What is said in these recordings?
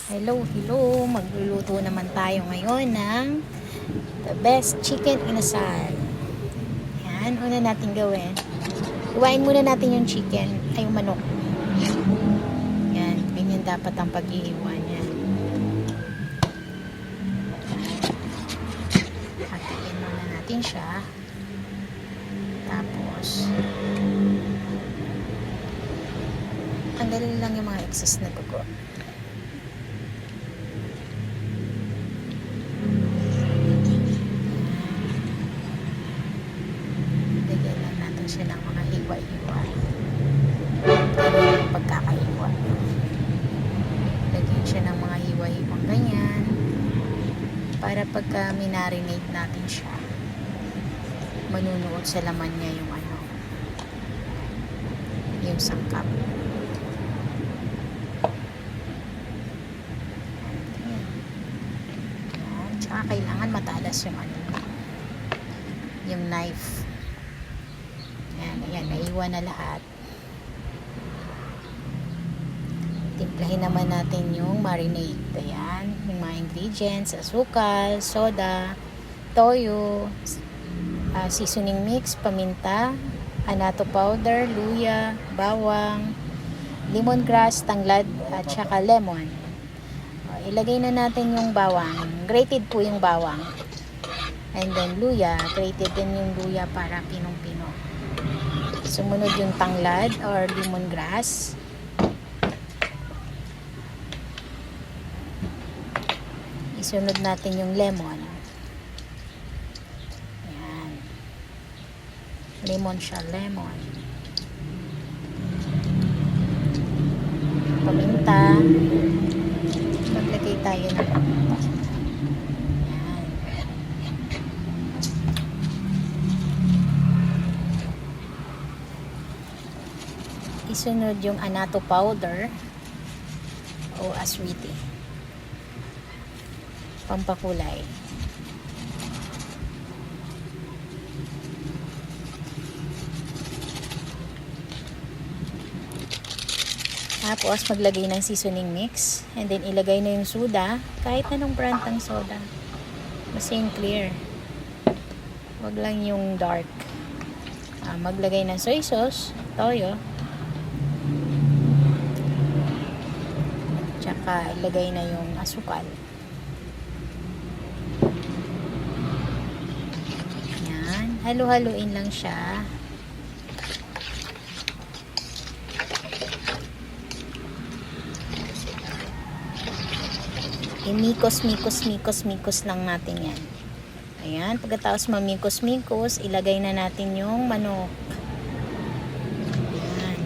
Hello, hello. Magluluto naman tayo ngayon ng the best chicken inasal. Yan, una natin gawin. Iwain muna natin yung chicken, ay yung manok. Yan, ganyan dapat ang pag-iiwan yan. Hatiin muna natin siya. Tapos, tanggalin lang yung mga excess na dugo. Lagyan lang natin siya ng mga hiwa-hiwa. Ganyan yung pagkakahiwa. Lagyan siya ng mga hiwa-hiwang ganyan. Para pagka minarinate natin siya, manunuot sa laman niya yung yung sangkap. Tsaka kailangan matalas yung knife. Ayan, naiwan na lahat. Timplahin naman natin yung marinade. Ayan, yung mga ingredients, asukal, soda, toyo, seasoning mix, paminta, annatto powder, luya, bawang, lemongrass, tanglad, at saka lemon. Ilagay na natin yung bawang. Grated po yung bawang. And then luya. Grated din yung luya para pinong-pino. Sumunod yung tanglad or lemongrass. Isunod natin yung lemon. Ayan. Lemon siya, lemon. Paminta. Maglagay tayo ng paminta. Ayan. Isunod yung annatto powder o aswiti. Pampakulay. Tapos, maglagay ng seasoning mix. And then, ilagay na yung soda. Kahit anong brand ng soda. Basta yung clear. Wag lang yung dark. Maglagay ng soy sauce, toyo. Tsaka, ilagay na yung asukal. Yan. Halo-haluin lang siya. Imikos lang natin yan. Ayan, pagkatapos mamikos-mikos, ilagay na natin yung manok. Ayan.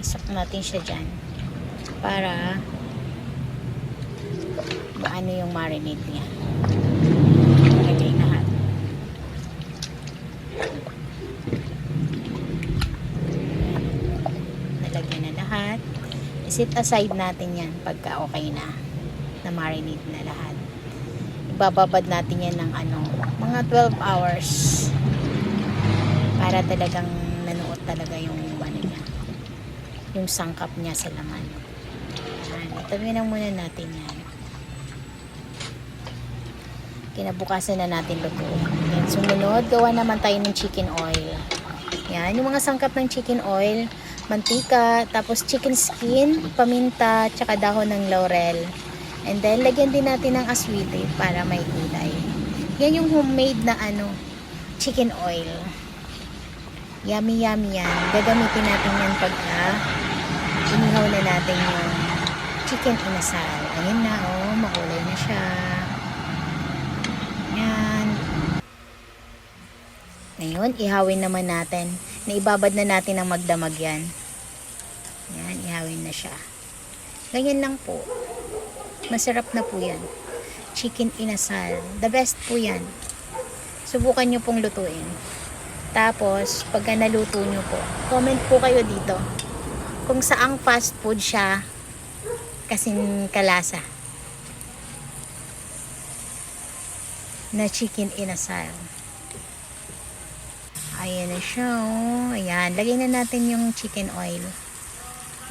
Isak natin siya dyan. Para maano yung marinade niya. Ilagay lahat. Nalagyan na lahat. Set aside natin yan pagka okay na marinate na lahat. Ibababad natin yan ng mga 12 hours para talagang nanuot talaga yung niya, yung sangkap niya sa laman. Itabi na muna natin yan. Kinabukasan na natin lutuin. Yan, sumunod, gawa naman tayo ng chicken oil. Yan, yung mga sangkap ng chicken oil, mantika, tapos chicken skin, paminta, tsaka dahon ng laurel. And then, lagyan din natin ng aswiti para may kulay. Yan yung homemade na chicken oil. Yummy, yummy yan. Gagamitin natin yan pagka inihaw na natin yung chicken inasal. Ayun na, makulay na siya. Yan. Ngayon, ihawin naman natin. Naibabad na natin ang magdamag yan. Yan, ihawin na siya. Ganyan lang po. Masarap na po yan. Chicken inasal. The best po yan. Subukan nyo pong lutuin. Tapos, pagka naluto nyo po, comment po kayo dito kung saang fast food siya kasing kalasa na chicken inasal. Ayan na siya. Ayan. Lagay na natin yung chicken oil.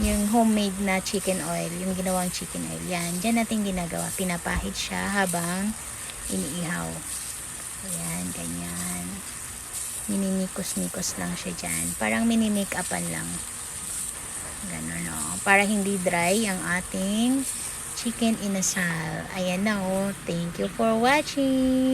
Yung homemade na chicken oil, yung ginawang chicken oil. Yan, dyan natin ginagawa. Pinapahid siya habang iniihaw. Ayan, ganyan. Mininikos-nikos lang siya dyan. Parang mini-make-upan lang. Ganun, o. Para hindi dry ang ating chicken inasal. Ayan na, o. Thank you for watching.